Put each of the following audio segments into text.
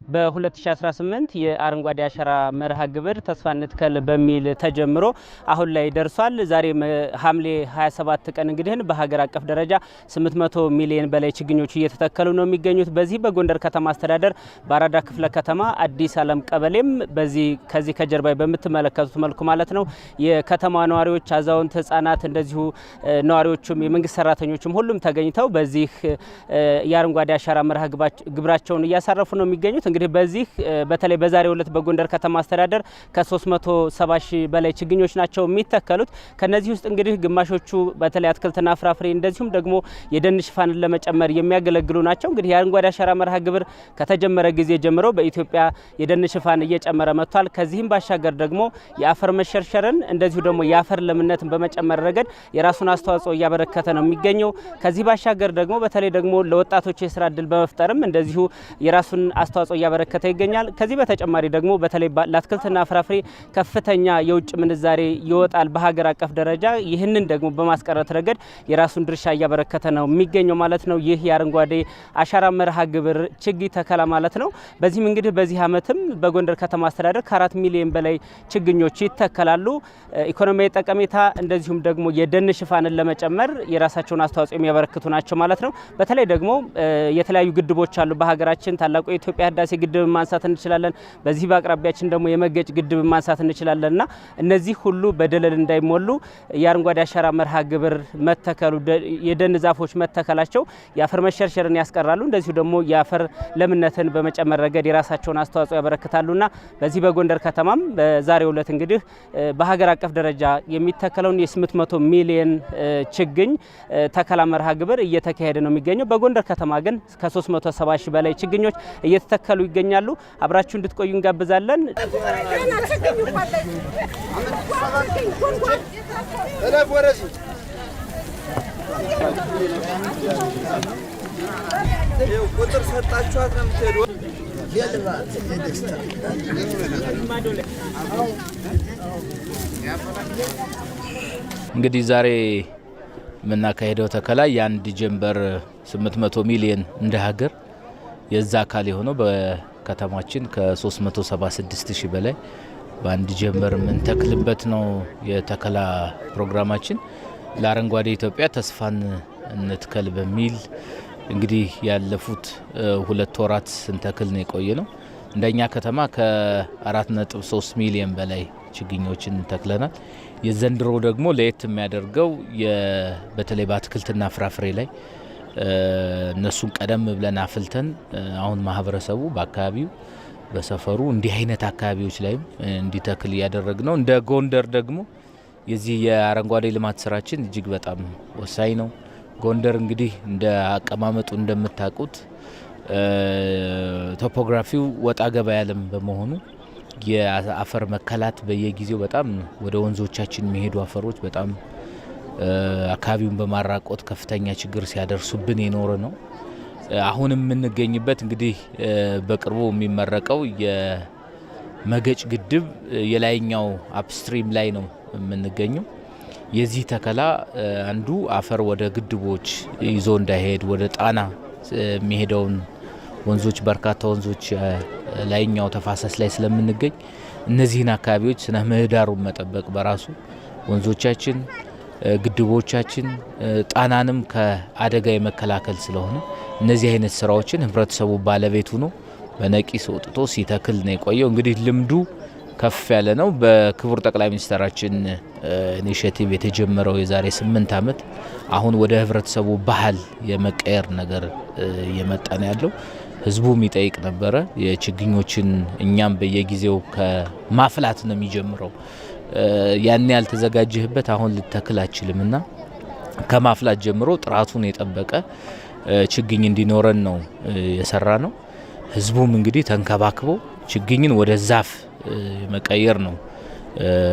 በ2018 የአረንጓዴ አሻራ መርሃ ግብር ተስፋ እንትከል በሚል ተጀምሮ አሁን ላይ ደርሷል። ዛሬ ሐምሌ 27 ቀን እንግዲህ በሀገር አቀፍ ደረጃ 800 ሚሊዮን በላይ ችግኞች እየተተከሉ ነው የሚገኙት። በዚህ በጎንደር ከተማ አስተዳደር በአራዳ ክፍለ ከተማ አዲስ ዓለም ቀበሌም ከዚህ ከጀርባ በምትመለከቱት መልኩ ማለት ነው የከተማ ነዋሪዎች፣ አዛውንት፣ ህጻናት እንደዚሁ ነዋሪዎችም የመንግስት ሰራተኞችም ሁሉም ተገኝተው በዚህ የአረንጓዴ አሻራ መርሃ ግብራቸውን እያሳረፉ ነው የሚገኙት። እንግዲህ በዚህ በተለይ በዛሬው ዕለት በጎንደር ከተማ አስተዳደር ከ370 ሺህ በላይ ችግኞች ናቸው የሚተከሉት። ከነዚህ ውስጥ እንግዲህ ግማሾቹ በተለይ አትክልትና ፍራፍሬ እንደዚሁም ደግሞ የደን ሽፋንን ለመጨመር የሚያገለግሉ ናቸው። እንግዲህ የአረንጓዴ አሻራ መርሃ ግብር ከተጀመረ ጊዜ ጀምሮ በኢትዮጵያ የደን ሽፋን እየጨመረ መጥቷል። ከዚህም ባሻገር ደግሞ የአፈር መሸርሸርን እንደዚሁ ደግሞ የአፈር ለምነትን በመጨመር ረገድ የራሱን አስተዋጽኦ እያበረከተ ነው የሚገኘው። ከዚህ ባሻገር ደግሞ በተለይ ደግሞ ለወጣቶች የስራ እድል በመፍጠርም እንደዚሁ የራሱን አስተዋጽኦ እያበረከተ ይገኛል። ከዚህ በተጨማሪ ደግሞ በተለይ ለአትክልትና ፍራፍሬ ከፍተኛ የውጭ ምንዛሬ ይወጣል በሀገር አቀፍ ደረጃ። ይህንን ደግሞ በማስቀረት ረገድ የራሱን ድርሻ እያበረከተ ነው የሚገኘው ማለት ነው። ይህ የአረንጓዴ አሻራ መርሃ ግብር ችግኝ ተከላ ማለት ነው። በዚህም እንግዲህ በዚህ ዓመትም በጎንደር ከተማ አስተዳደር ከ4 ሚሊዮን በላይ ችግኞች ይተከላሉ። ኢኮኖሚያዊ ጠቀሜታ እንደዚሁም ደግሞ የደን ሽፋንን ለመጨመር የራሳቸውን አስተዋጽኦ የሚያበረክቱ ናቸው ማለት ነው። በተለይ ደግሞ የተለያዩ ግድቦች አሉ በሀገራችን። ታላቁ የኢትዮጵያ ህዳሴ ግድብ ማንሳት እንችላለን። በዚህ በአቅራቢያችን ደግሞ የመገጭ ግድብ ማንሳት እንችላለንና እነዚህ ሁሉ በደለል እንዳይሞሉ የአረንጓዴ አሻራ መርሃ ግብር መተከሉ የደን ዛፎች መተከላቸው የአፈር መሸርሸርን ያስቀራሉ። እንደዚሁ ደግሞ የአፈር ለምነትን በመጨመር ረገድ የራሳቸውን አስተዋጽኦ ያበረክታሉና በዚህ በጎንደር ከተማም በዛሬው ዕለት እንግዲህ በሀገር አቀፍ ደረጃ የሚተከለውን የ800 ሚሊዮን ችግኝ ተከላ መርሃ ግብር እየተካሄደ ነው የሚገኘው። በጎንደር ከተማ ግን ከ370 ሺህ በላይ ችግኞች እየተተከሉ ይገኛሉ። አብራችሁ እንድትቆዩ እንጋብዛለን። ቁጥር ሰጣችኋት ነው የምትሄዱ። እንግዲህ ዛሬ የምናካሄደው ተከላ የአንድ ጀንበር 800 ሚሊዮን እንደ ሀገር የዛ አካል የሆነው በከተማችን ከ376 ሺህ በላይ በአንድ ጀንበር የምንተክልበት ነው የተከላ ፕሮግራማችን። ለአረንጓዴ ኢትዮጵያ ተስፋን እንትከል በሚል እንግዲህ ያለፉት 2 ወራት ስንተክል ነው የቆየ ነው። እንደኛ ከተማ ከ4.3 ሚሊዮን በላይ ችግኞችን ተክለናል። የዘንድሮ ደግሞ ለየት የሚያደርገው በተለይ በአትክልትና ፍራፍሬ ላይ እነሱን ቀደም ብለን አፍልተን አሁን ማህበረሰቡ በአካባቢው በሰፈሩ እንዲህ አይነት አካባቢዎች ላይ እንዲተክል እያደረግ ነው። እንደ ጎንደር ደግሞ የዚህ የአረንጓዴ ልማት ስራችን እጅግ በጣም ወሳኝ ነው። ጎንደር እንግዲህ እንደ አቀማመጡ እንደምታውቁት ቶፖግራፊው ወጣ ገባ ያለም በመሆኑ የአፈር መከላት በየጊዜው በጣም ወደ ወንዞቻችን የሚሄዱ አፈሮች በጣም አካባቢውን በማራቆት ከፍተኛ ችግር ሲያደርሱብን የኖረ ነው። አሁን የምንገኝበት እንግዲህ በቅርቡ የሚመረቀው የመገጭ ግድብ የላይኛው አፕስትሪም ላይ ነው የምንገኘው። የዚህ ተከላ አንዱ አፈር ወደ ግድቦች ይዞ እንዳይሄድ ወደ ጣና የሚሄደውን ወንዞች በርካታ ወንዞች ላይኛው ተፋሰስ ላይ ስለምንገኝ እነዚህን አካባቢዎች ስነ ምህዳሩን መጠበቅ በራሱ ወንዞቻችን፣ ግድቦቻችን ጣናንም ከአደጋ የመከላከል ስለሆነ እነዚህ አይነት ስራዎችን ህብረተሰቡ ባለቤቱ ነው በነቂስ ወጥቶ ሲተክል ነው የቆየው። እንግዲህ ልምዱ ከፍ ያለ ነው። በክቡር ጠቅላይ ሚኒስትራችን ኢኒሼቲቭ የተጀመረው የዛሬ 8 ዓመት አሁን ወደ ህብረተሰቡ ባህል የመቀየር ነገር እየመጣ ነው ያለው። ህዝቡም ይጠይቅ ነበረ። የችግኞችን እኛም በየጊዜው ከማፍላት ነው የሚጀምረው። ያን ያልተዘጋጀህበት አሁን ልተክል አችልምና ከማፍላት ጀምሮ ጥራቱን የጠበቀ ችግኝ እንዲኖረን ነው የሰራ ነው። ህዝቡም እንግዲህ ተንከባክቦ ችግኝን ወደ ዛፍ መቀየር ነው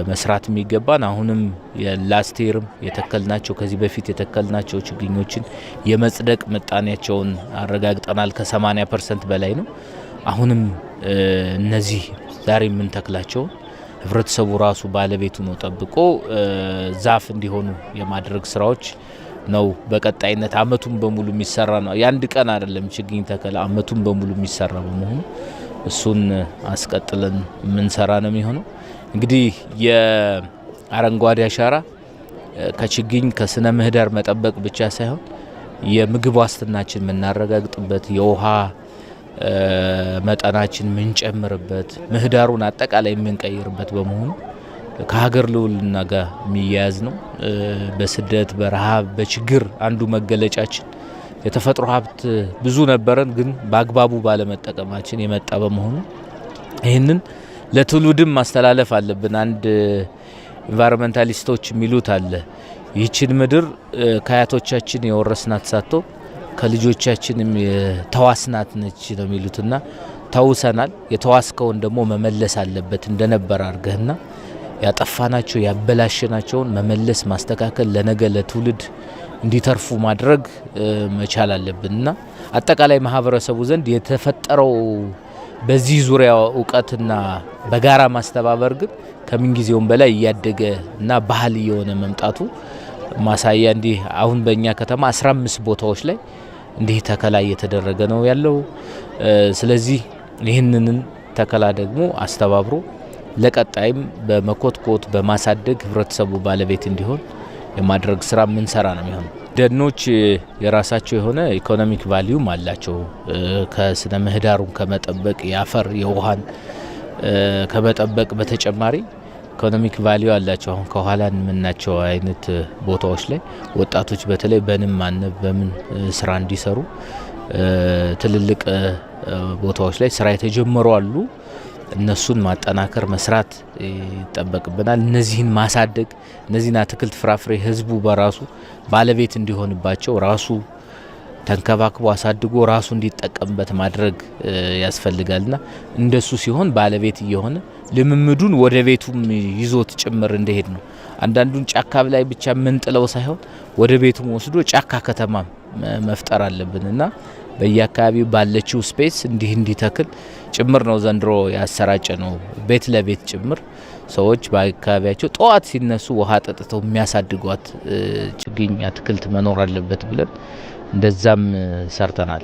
መስራት የሚገባን። አሁንም የላስቴርም የተከልናቸው ከዚህ በፊት የተከልናቸው ችግኞችን የመጽደቅ ምጣኔያቸውን አረጋግጠናል። ከ80% በላይ ነው። አሁንም እነዚህ ዛሬ የምንተክላቸው ህብረተሰቡ ራሱ ባለቤቱ ነው ጠብቆ ዛፍ እንዲሆኑ የማድረግ ስራዎች ነው በቀጣይነት አመቱን በሙሉ የሚሰራ ነው። የአንድ ቀን አይደለም ችግኝ ተከላ አመቱን በሙሉ የሚሰራ በመሆኑ እሱን አስቀጥለን ምንሰራ ነው የሚሆነው። እንግዲህ የአረንጓዴ አሻራ ከችግኝ ከስነ ምህዳር መጠበቅ ብቻ ሳይሆን የምግብ ዋስትናችን የምናረጋግጥበት የውሃ መጠናችን ምንጨምርበት ምህዳሩን አጠቃላይ የምንቀይርበት በመሆኑ ከሀገር ልዑልና ጋር የሚያያዝ ነው። በስደት በረሃብ በችግር አንዱ መገለጫችን የተፈጥሮ ሀብት ብዙ ነበረን፣ ግን በአግባቡ ባለመጠቀማችን የመጣ በመሆኑ ይህንን ለትውልድም ማስተላለፍ አለብን። አንድ ኢንቫይሮንመንታሊስቶች የሚሉት አለ፣ ይህችን ምድር ከአያቶቻችን የወረስናት ሳቶ ከልጆቻችንም የተዋስናት ነች ነው የሚሉትና ተውሰናል። የተዋስከውን ደግሞ መመለስ አለበት እንደነበር አርገህና ያጠፋናቸው ያበላሸናቸውን መመለስ ማስተካከል ለነገ ለትውልድ እንዲተርፉ ማድረግ መቻል አለብንና አጠቃላይ ማህበረሰቡ ዘንድ የተፈጠረው በዚህ ዙሪያ እውቀትና በጋራ ማስተባበር ግን ከምንጊዜውም በላይ እያደገ እና ባህል የሆነ መምጣቱ ማሳያ እንዲህ አሁን በእኛ ከተማ 15 ቦታዎች ላይ እንዲህ ተከላ እየተደረገ ነው ያለው። ስለዚህ ይህንን ተከላ ደግሞ አስተባብሮ ለቀጣይም በመኮትኮት በማሳደግ ህብረተሰቡ ባለቤት እንዲሆን የማድረግ ስራ ምን ሰራ ነው የሚሆነው። ደኖች የራሳቸው የሆነ ኢኮኖሚክ ቫልዩም አላቸው። ከስነ ምህዳሩን ከመጠበቅ የአፈር የውሃን ከመጠበቅ በተጨማሪ ኢኮኖሚክ ቫልዩ አላቸው። አሁን ከኋላ የምናቸው አይነት ቦታዎች ላይ ወጣቶች በተለይ በንም ማነብ በምን ስራ እንዲሰሩ ትልልቅ ቦታዎች ላይ ስራ የተጀመሩ አሉ። እነሱን ማጠናከር መስራት ይጠበቅብናል። እነዚህን ማሳደግ እነዚህን አትክልት ፍራፍሬ ህዝቡ በራሱ ባለቤት እንዲሆንባቸው ራሱ ተንከባክቦ አሳድጎ ራሱ እንዲጠቀምበት ማድረግ ያስፈልጋልና እንደሱ ሲሆን ባለቤት እየሆነ ልምምዱን ወደ ቤቱም ይዞት ጭምር እንደሄድ ነው። አንዳንዱን ጫካ ላይ ብቻ ምንጥለው ሳይሆን ወደ ቤቱም ወስዶ ጫካ ከተማ መፍጠር አለብንና በየአካባቢው ባለችው ስፔስ እንዲተክል ጭምር ነው ዘንድሮ ያሰራጨ ነው። ቤት ለቤት ጭምር ሰዎች በአካባቢያቸው ጠዋት ሲነሱ ውሃ ጠጥተው የሚያሳድጓት ችግኝ አትክልት መኖር አለበት ብለን እንደዛም ሰርተናል።